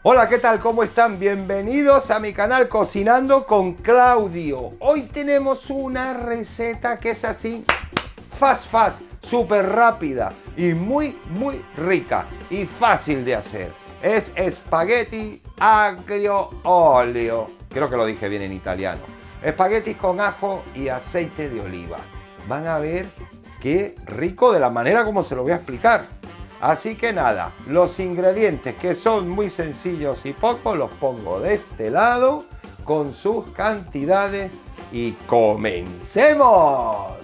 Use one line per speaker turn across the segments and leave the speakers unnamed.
Hola, ¿qué tal? ¿Cómo están? Bienvenidos a mi canal Cocinando con Claudio. Hoy tenemos una receta que es así, fast, súper rápida y muy rica y fácil de hacer. Es espagueti aglio olio. Creo que lo dije bien en italiano. Espaguetis con ajo y aceite de oliva. Van a ver qué rico de la manera como se lo voy a explicar. Así que nada, los ingredientes, que son muy sencillos y pocos, los pongo de este lado con sus cantidades y ¡comencemos!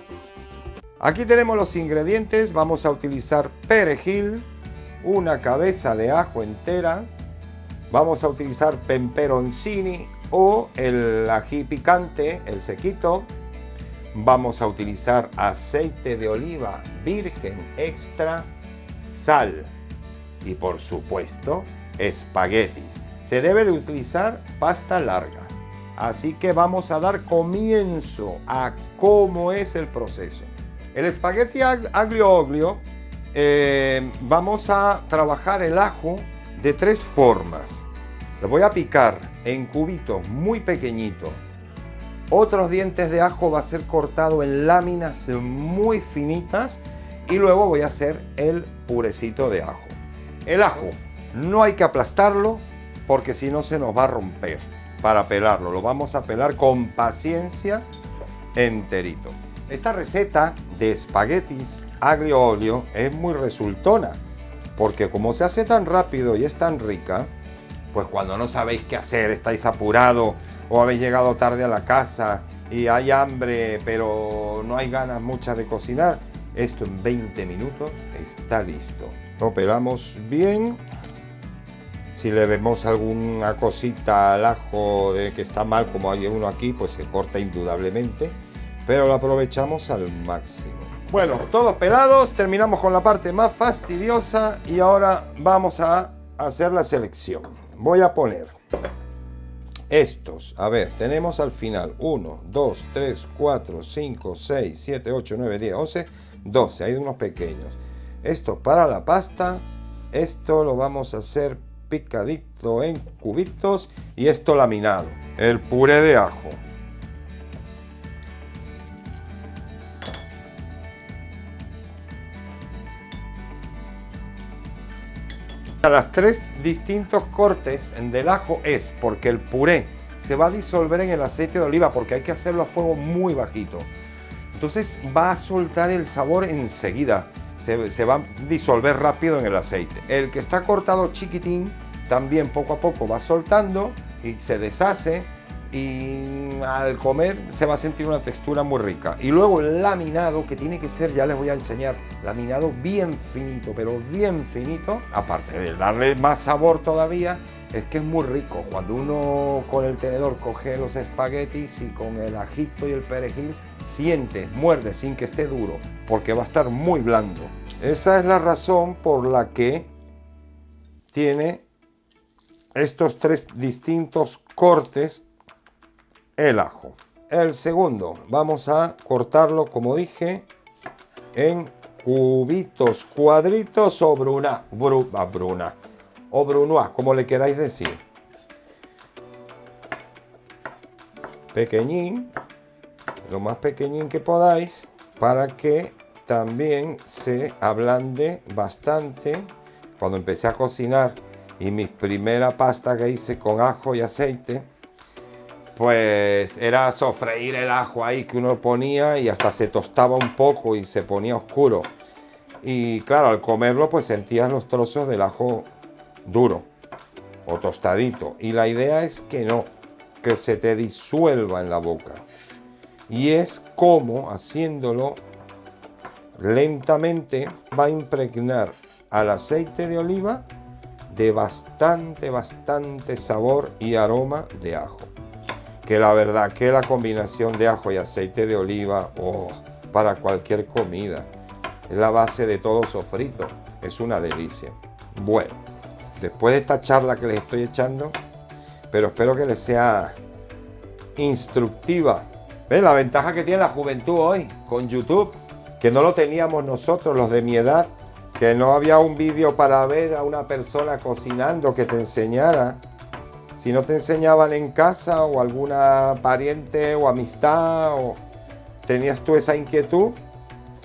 Aquí tenemos los ingredientes. Vamos a utilizar perejil, una cabeza de ajo entera, vamos a utilizar peperoncini o el ají picante, el sequito, vamos a utilizar aceite de oliva virgen extra, sal y por supuesto espaguetis. Se debe de utilizar pasta larga. Así que vamos a dar comienzo a cómo es el proceso. El espagueti aglio olio, vamos a trabajar el ajo de tres formas. Lo voy a picar en cubitos muy pequeñitos. Otros dientes de ajo va a ser cortado en láminas muy finitas. Y luego voy a hacer el purecito de ajo. El ajo no hay que aplastarlo porque si no se nos va a romper. Para pelarlo, lo vamos a pelar con paciencia enterito. Esta receta de espaguetis aglio olio es muy resultona. Porque como se hace tan rápido y es tan rica, pues cuando no sabéis qué hacer, estáis apurado o habéis llegado tarde a la casa y hay hambre pero no hay ganas muchas de cocinar, esto en 20 minutos está listo. Lo pelamos bien. Si le vemos alguna cosita al ajo de que está mal, como hay uno aquí, pues se corta indudablemente. Pero lo aprovechamos al máximo. Bueno, todos pelados. Terminamos con la parte más fastidiosa. Y ahora vamos a hacer la selección. Voy a poner estos. A ver, tenemos al final 1, 2, 3, 4, 5, 6, 7, 8, 9, 10, 11... 12, hay unos pequeños. Esto para la pasta, esto lo vamos a hacer picadito en cubitos y esto laminado. El puré de ajo. Las tres distintos cortes del ajo es porque el puré se va a disolver en el aceite de oliva porque hay que hacerlo a fuego muy bajito. Entonces va a soltar el sabor enseguida, se va a disolver rápido en el aceite. El que está cortado chiquitín también poco a poco va soltando y se deshace y al comer se va a sentir una textura muy rica. Y luego el laminado, que tiene que ser, ya les voy a enseñar, laminado bien finito, pero bien finito. Aparte de darle más sabor todavía, es que es muy rico. Cuando uno con el tenedor coge los espaguetis y con el ajito y el perejil, siente, muerde sin que esté duro, porque va a estar muy blando. Esa es la razón por la que tiene estos tres distintos cortes el ajo. El segundo, vamos a cortarlo, como dije, en cubitos, cuadritos o brunoise, como le queráis decir. Pequeñín, lo más pequeñín que podáis, para que también se ablande bastante. Cuando empecé a cocinar y mi primera pasta que hice con ajo y aceite, pues era sofreír el ajo ahí que uno ponía y hasta se tostaba un poco y se ponía oscuro. Y claro, al comerlo pues sentías los trozos del ajo duro o tostadito. Y la idea es que no, que se te disuelva en la boca. Y es como, haciéndolo lentamente, va a impregnar al aceite de oliva de bastante sabor y aroma de ajo. Que la verdad que la combinación de ajo y aceite de oliva, para cualquier comida, es la base de todo sofrito. Es una delicia. Bueno, después de esta charla que les estoy echando, pero espero que les sea instructiva. ¿Ven la ventaja que tiene la juventud hoy con YouTube? Que no lo teníamos nosotros, los de mi edad, que no había un vídeo para ver a una persona cocinando que te enseñara. Si no te enseñaban en casa o alguna pariente o amistad o tenías tú esa inquietud,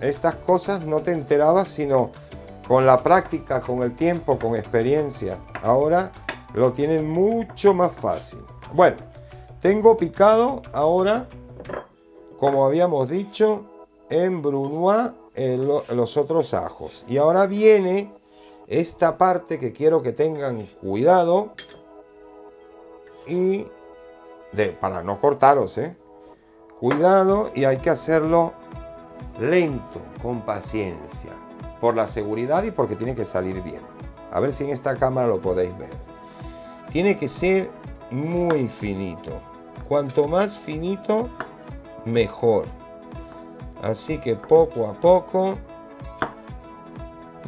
estas cosas no te enterabas sino con la práctica, con el tiempo, con experiencia. Ahora lo tienen mucho más fácil. Bueno, tengo picado ahora, como habíamos dicho, en brunoise los otros ajos. Y ahora viene esta parte que quiero que tengan cuidado y para no cortaros, cuidado, y hay que hacerlo lento, con paciencia, por la seguridad y porque tiene que salir bien. A ver si en esta cámara lo podéis ver. Tiene que ser muy finito. Cuanto más finito, mejor. Así que poco a poco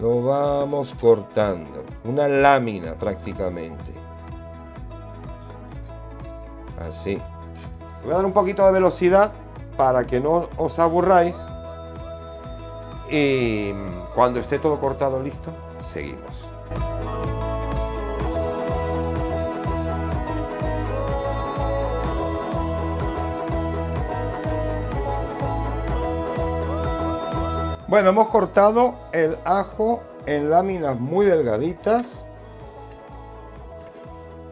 lo vamos cortando. Una lámina prácticamente. Así. Voy a dar un poquito de velocidad para que no os aburráis. Y cuando esté todo cortado listo, seguimos. Bueno, hemos cortado el ajo en láminas muy delgaditas.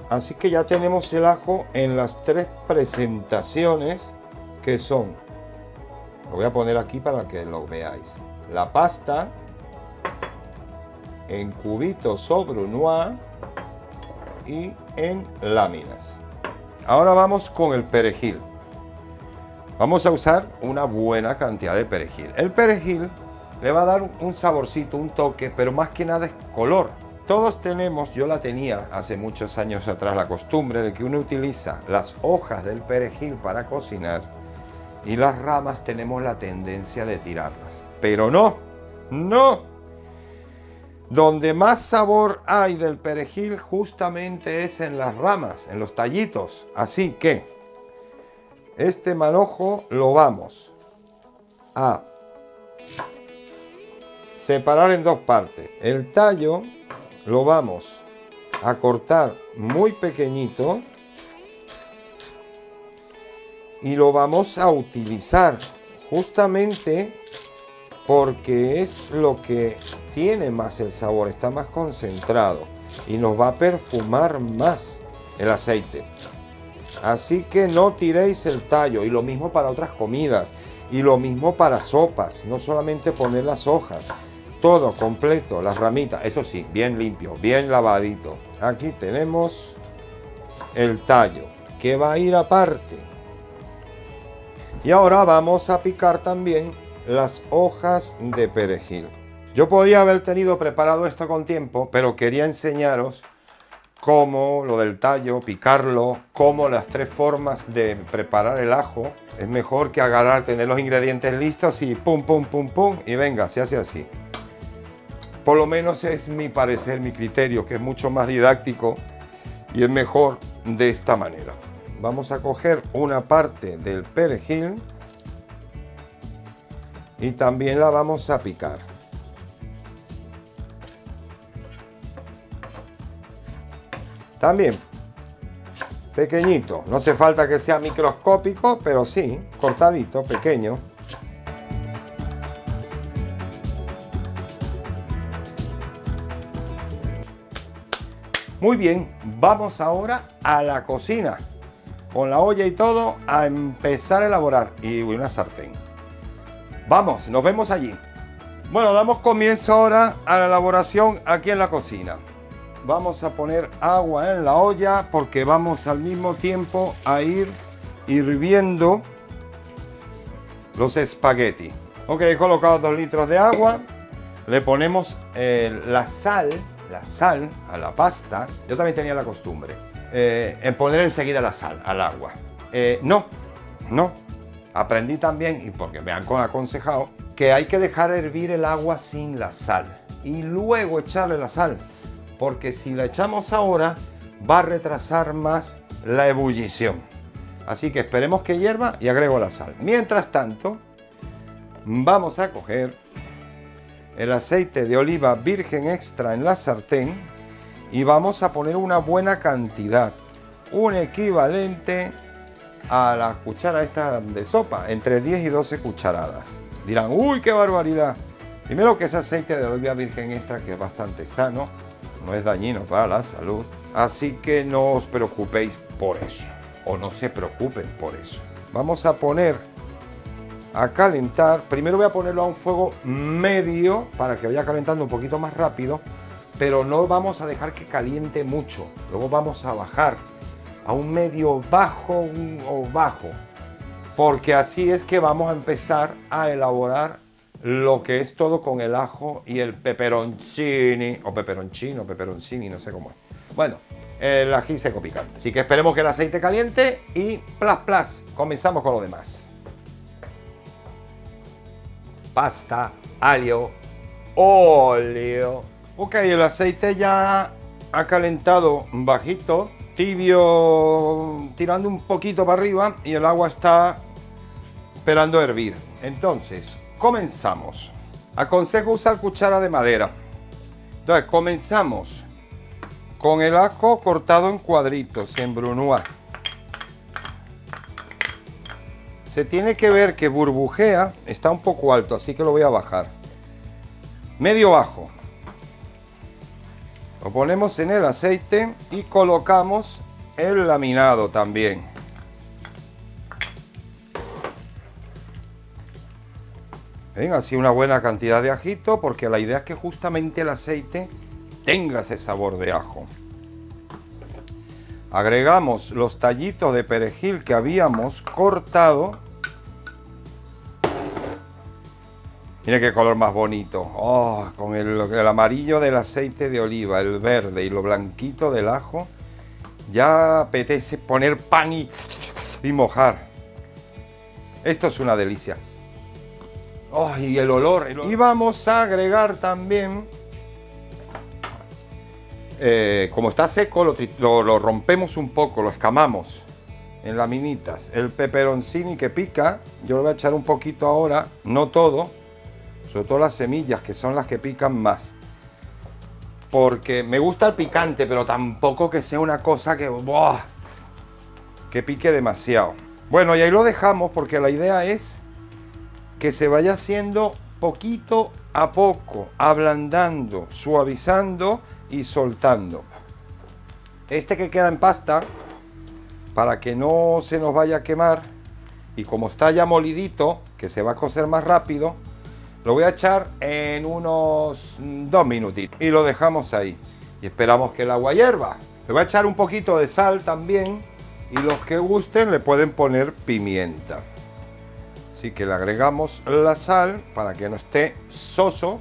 Así que ya tenemos el ajo en las 3 presentaciones que son. Lo voy a poner aquí para que lo veáis. La pasta en cubitos o brunoise y en láminas. Ahora vamos con el perejil. Vamos a usar una buena cantidad de perejil. El perejil le va a dar un saborcito, un toque, pero más que nada es color. Todos tenemos, yo la tenía hace muchos años atrás, la costumbre de que uno utiliza las hojas del perejil para cocinar y las ramas tenemos la tendencia de tirarlas. Pero no, no. Donde más sabor hay del perejil justamente es en las ramas, en los tallitos. Así que este manojo lo vamos a separar en 2 partes. El tallo lo vamos a cortar muy pequeñito y lo vamos a utilizar justamente porque es lo que tiene más el sabor, está más concentrado y nos va a perfumar más el aceite. Así que no tiréis el tallo, y lo mismo para otras comidas y lo mismo para sopas, no solamente poner las hojas. Todo completo, las ramitas, eso sí, bien limpio, bien lavadito. Aquí tenemos el tallo, que va a ir aparte. Y ahora vamos a picar también las hojas de perejil. Yo podía haber tenido preparado esto con tiempo, pero quería enseñaros cómo lo del tallo, picarlo, cómo las 3 formas de preparar el ajo. Es mejor que agarrar, tener los ingredientes listos y pum, pum, pum, pum, y venga, se hace así. Por lo menos es mi parecer, mi criterio, que es mucho más didáctico y es mejor de esta manera. Vamos a coger una parte del perejil y también la vamos a picar. También pequeñito, no hace falta que sea microscópico, pero sí, cortadito, pequeño. Muy bien, vamos ahora a la cocina, con la olla y todo, a empezar a elaborar. Y una sartén. Vamos, nos vemos allí. Bueno, damos comienzo ahora a la elaboración aquí en la cocina. Vamos a poner agua en la olla porque vamos al mismo tiempo a ir hirviendo los espaguetis. Ok, he colocado 2 litros de agua. Le ponemos la sal a la pasta. Yo también tenía la costumbre en poner enseguida la sal al agua. No. Aprendí también, y porque me han aconsejado, que hay que dejar hervir el agua sin la sal y luego echarle la sal, porque si la echamos ahora va a retrasar más la ebullición. Así que esperemos que hierva y agrego la sal. Mientras tanto, vamos a coger el aceite de oliva virgen extra en la sartén y vamos a poner una buena cantidad, un equivalente a la cuchara esta de sopa, entre 10 y 12 cucharadas. Dirán, uy, qué barbaridad. Primero que es aceite de oliva virgen extra, que es bastante sano, no es dañino para la salud, así que no os preocupéis por eso, o no se preocupen por eso. Vamos a poner a calentar, primero voy a ponerlo a un fuego medio para que vaya calentando un poquito más rápido, pero no vamos a dejar que caliente mucho, luego vamos a bajar a un medio bajo o bajo, porque así es que vamos a empezar a elaborar lo que es todo con el ajo y el peperoncini, o peperoncino, peperoncini, no sé cómo es. Bueno, el ají seco picante. Así que esperemos que el aceite caliente y plas plas, comenzamos con lo demás. Pasta, alio, óleo. Ok, el aceite ya ha calentado bajito, tibio, tirando un poquito para arriba y el agua está esperando a hervir. Entonces, comenzamos. Aconsejo usar cuchara de madera. Entonces, comenzamos con el ajo cortado en cuadritos, en brunoise. Se tiene que ver que burbujea, está un poco alto, así que lo voy a bajar. Medio bajo. Lo ponemos en el aceite y colocamos el laminado también. ¿Ven? Así una buena cantidad de ajito, porque la idea es que justamente el aceite tenga ese sabor de ajo. Agregamos los tallitos de perejil que habíamos cortado. Mira qué color más bonito. Oh, con el amarillo del aceite de oliva, el verde y lo blanquito del ajo. Ya apetece poner pan y mojar. Esto es una delicia. Oh, y el olor. Y vamos a agregar también, como está seco, lo rompemos un poco, lo escamamos en laminitas. El peperoncini que pica, yo le voy a echar un poquito ahora, no todo, sobre todo las semillas, que son las que pican más. Porque me gusta el picante, pero tampoco que sea una cosa que pique demasiado. Bueno, y ahí lo dejamos porque la idea es que se vaya haciendo poquito a poco, ablandando, suavizando y soltando. Este que queda en pasta, para que no se nos vaya a quemar, y como está ya molidito, que se va a cocer más rápido, lo voy a echar en unos 2 minutitos y lo dejamos ahí y esperamos que el agua hierva. Le voy a echar un poquito de sal también y los que gusten le pueden poner pimienta. Así que le agregamos la sal para que no esté soso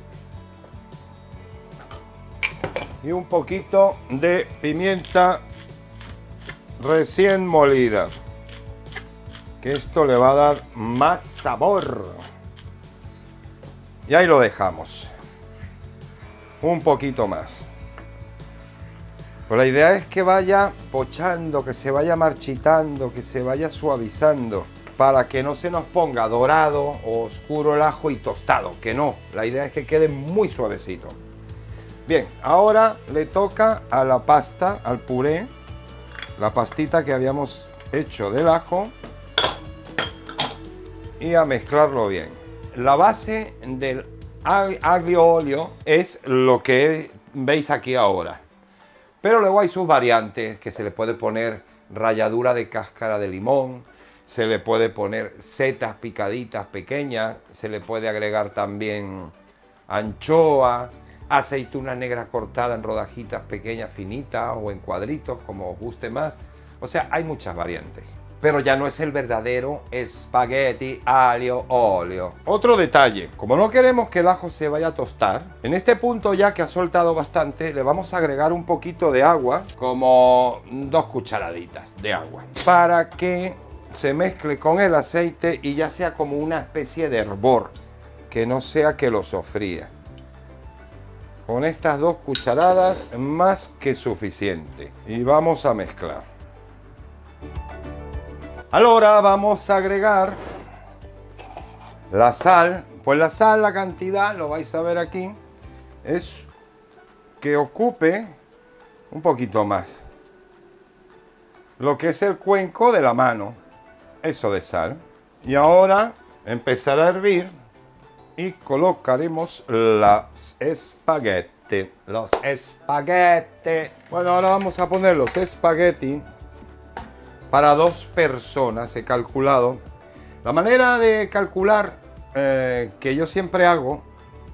y un poquito de pimienta recién molida, que esto le va a dar más sabor. Y ahí lo dejamos. Un poquito más. Pues la idea es que vaya pochando, que se vaya marchitando, que se vaya suavizando, para que no se nos ponga dorado o oscuro el ajo y tostado, que no. La idea es que quede muy suavecito. Bien, ahora le toca a la pasta, al puré, la pastita que habíamos hecho del ajo, y a mezclarlo bien. La base del aglio olio es lo que veis aquí ahora. Pero luego hay sus variantes, que se le puede poner ralladura de cáscara de limón, se le puede poner setas picaditas pequeñas, se le puede agregar también anchoa, aceituna negra cortada en rodajitas pequeñas, finitas o en cuadritos, como os guste más. O sea, hay muchas variantes. Pero ya no es el verdadero espagueti aglio olio. Otro detalle, como no queremos que el ajo se vaya a tostar, en este punto ya que ha soltado bastante, le vamos a agregar un poquito de agua, como 2 cucharaditas de agua, para que se mezcle con el aceite y ya sea como una especie de hervor, que no sea que lo sofría. Con estas 2 cucharadas más que suficiente. Y vamos a mezclar. Ahora vamos a agregar la sal Pues la sal, la cantidad, lo vais a ver aquí, es que ocupe un poquito más lo que es el cuenco de la mano, eso de sal. Y ahora empezará a hervir y colocaremos los espaguetis. Bueno, ahora vamos a poner los espaguetis para 2 personas, he calculado. La manera de calcular que yo siempre hago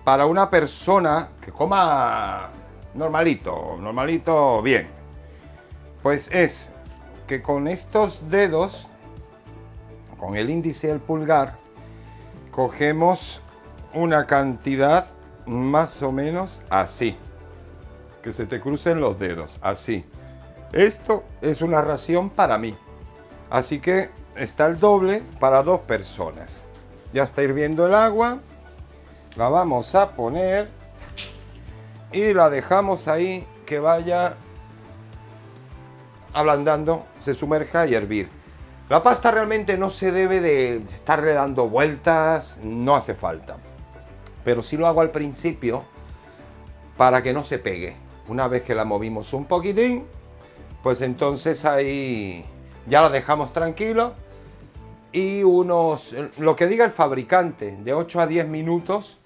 para una persona que coma normalito bien, pues es que con estos dedos, con el índice y el pulgar, cogemos una cantidad más o menos así, que se te crucen los dedos, así. Esto es una ración para mí, así que está el doble para 2 personas. Ya está hirviendo el agua, la vamos a poner y la dejamos ahí que vaya ablandando, se sumerja y hervir. La pasta realmente no se debe de estarle dando vueltas, no hace falta. Pero sí lo hago al principio para que no se pegue. Una vez que la movimos un poquitín, pues entonces ahí ya la dejamos tranquilo. Y lo que diga el fabricante, de 8 a 10 minutos,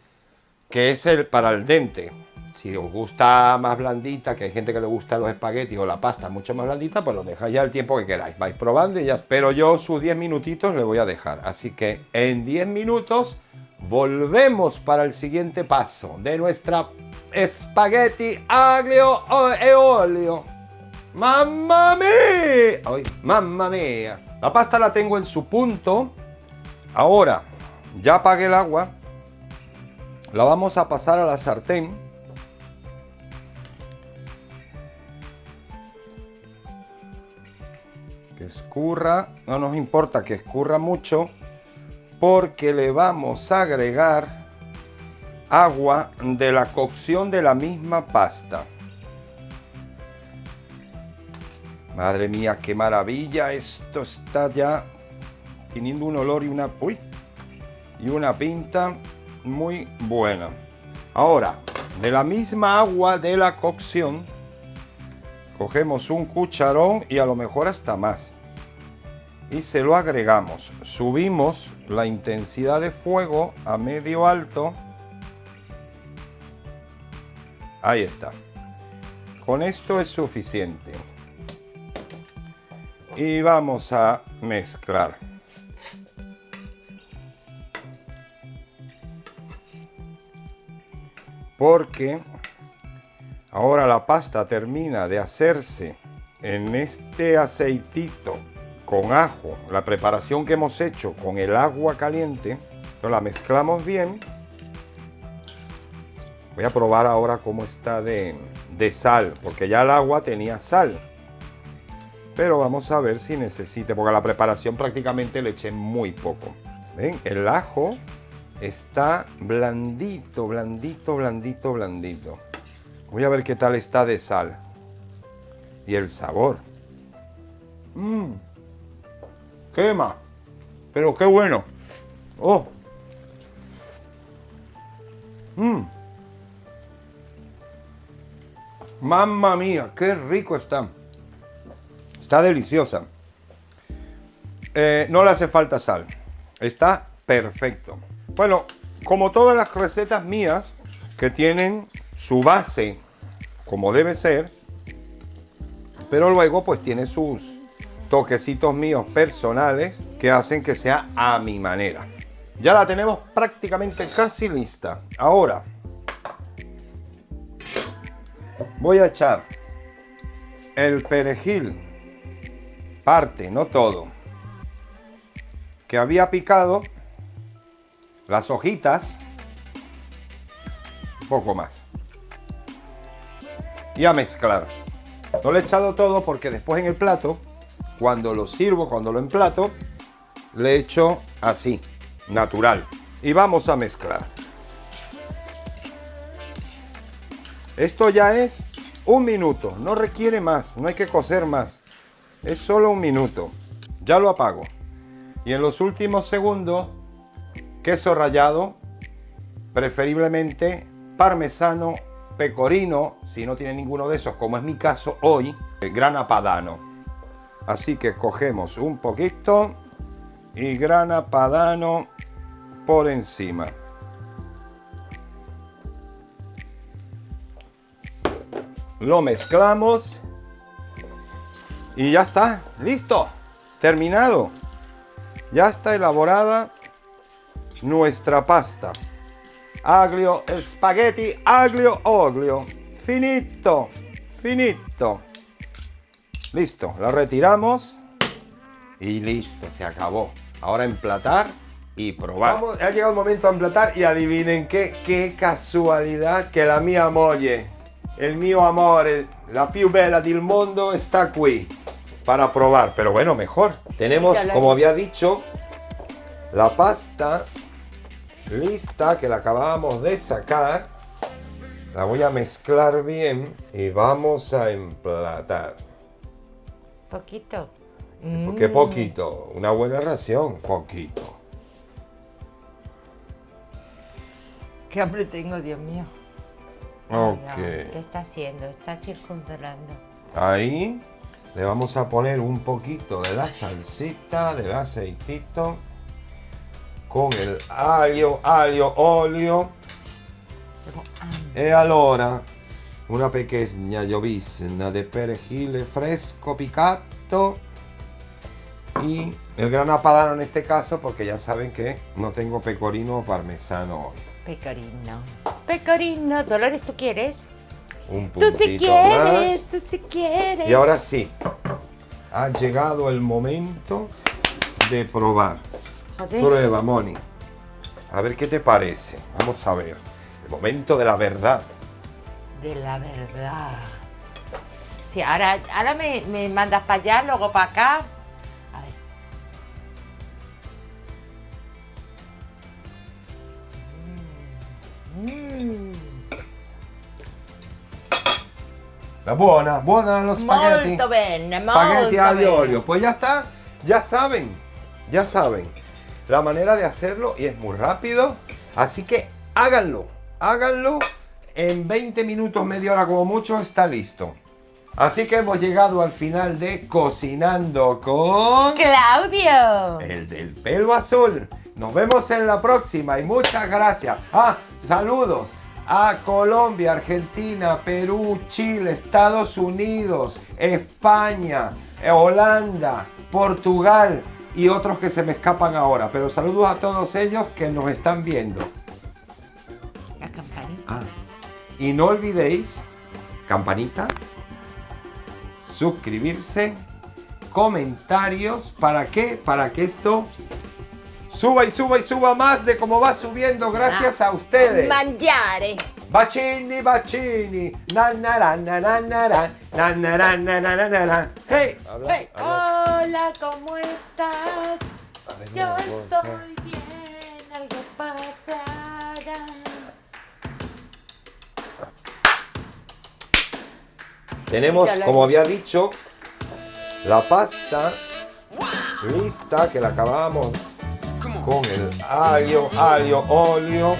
que es el para el dente. Si os gusta más blandita, que hay gente que le gusta los espaguetis o la pasta mucho más blandita, pues lo dejáis ya el tiempo que queráis. Vais probando y ya. Pero yo sus 10 minutitos le voy a dejar. Así que en 10 minutos volvemos para el siguiente paso de nuestra espagueti aglio e olio. ¡Mamma mía! ¡Ay, mamma mía! La pasta la tengo en su punto. Ahora, ya apagué el agua. La vamos a pasar a la sartén. Que escurra. No nos importa que escurra mucho, porque le vamos a agregar agua de la cocción de la misma pasta. Madre mía, qué maravilla. Esto está ya teniendo un olor y una pinta muy buena. Ahora, de la misma agua de la cocción, cogemos un cucharón y a lo mejor hasta más. Y se lo agregamos. Subimos la intensidad de fuego a medio alto. Ahí está. Con esto es suficiente. Y vamos a mezclar. Porque ahora la pasta termina de hacerse en este aceitito con ajo, la preparación que hemos hecho con el agua caliente. La mezclamos bien. Voy a probar ahora cómo está de sal, porque ya el agua tenía sal. Pero vamos a ver si necesita, porque a la preparación prácticamente le eché muy poco. ¿Ven? El ajo está blandito. Voy a ver qué tal está de sal. Y el sabor. Quema. Pero qué bueno. Oh. Mamma mía, qué rico está. Está deliciosa. No le hace falta sal. Está perfecto. Bueno, como todas las recetas mías que tienen su base como debe ser, pero luego pues tiene sus toquecitos míos personales que hacen que sea a mi manera. Ya la tenemos prácticamente casi lista. Ahora voy a echar el perejil, parte, no todo, que había picado, las hojitas, un poco más, y a mezclar. No le he echado todo porque después en el plato, cuando lo sirvo, cuando lo emplato, le echo así, natural, y vamos a mezclar. Esto ya es 1 minuto, no requiere más, no hay que cocer más. Es solo 1 minuto. Ya lo apago. Y en los últimos segundos, queso rallado preferiblemente parmesano, pecorino, si no tiene ninguno de esos, como es mi caso hoy, grana padano. Así que cogemos un poquito y grana padano por encima. Lo mezclamos y ya está, listo, terminado. Ya está elaborada nuestra pasta. Aglio, spaghetti, aglio, olio. Finito, finito. Listo, la retiramos y listo, se acabó. Ahora emplatar y probar. Vamos, ha llegado el momento de emplatar y adivinen qué casualidad que la mia moglie, el mio amore, la più bella del mundo está aquí para probar. Pero bueno, mejor. Tenemos, como había dicho, la pasta lista que la acabamos de sacar. La voy a mezclar bien y vamos a emplatar.
Poquito.
¿Qué poquito? Una buena ración, poquito.
Qué hambre tengo, Dios mío.
Ok.
Ay, no. ¿Qué está haciendo? Está circunvolando.
Ahí le vamos a poner un poquito de la salsita, del aceitito, con el aglio, olio. E allora una pequeña llovizna de perejil fresco picato y el grana padano en este caso, porque ya saben que no tengo pecorino o parmesano hoy.
Pecorino. Pecorino. Dolores, ¿tú quieres?
Un
Tú
puntito
si quieres,
más.
tú si quieres.
Y ahora sí, ha llegado el momento de probar.
Joder.
Prueba, Moni. A ver qué te parece. Vamos a ver. El momento de la verdad.
De la verdad. Sí, ahora me mandas para allá, luego para acá. A ver.
Buona los spaghetti.
Molto bene,
Spaghetti
molto
aglio
bene.
olio. Pues ya está. Ya saben la manera de hacerlo y es muy rápido. Así que háganlo. En 20 minutos, media hora como mucho, está listo. Así que hemos llegado al final de Cocinando con
Claudio.
el del pelo azul. Nos vemos en la próxima y muchas gracias. Saludos a Colombia, Argentina, Perú, Chile, Estados Unidos, España, Holanda, Portugal y otros que se me escapan ahora. Pero saludos a todos ellos que nos están viendo.
La campanita.
Y no olvidéis, campanita, suscribirse, comentarios, ¿para qué? Para que esto suba y suba y suba más de como va subiendo gracias a ustedes.
Mangiare.
Bacini, bacini, Hey,
Hey, hola, ¿cómo estás? Yo estoy bien, algo pasará.
Tenemos, como había dicho, la pasta lista que la acabamos con el aglio, olio.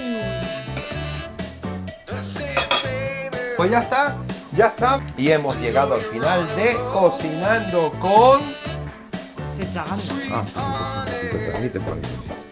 Pues ya está, ya saben. Y hemos llegado al final de Cocinando con...
Estoy tragando.
Entonces, te pones así.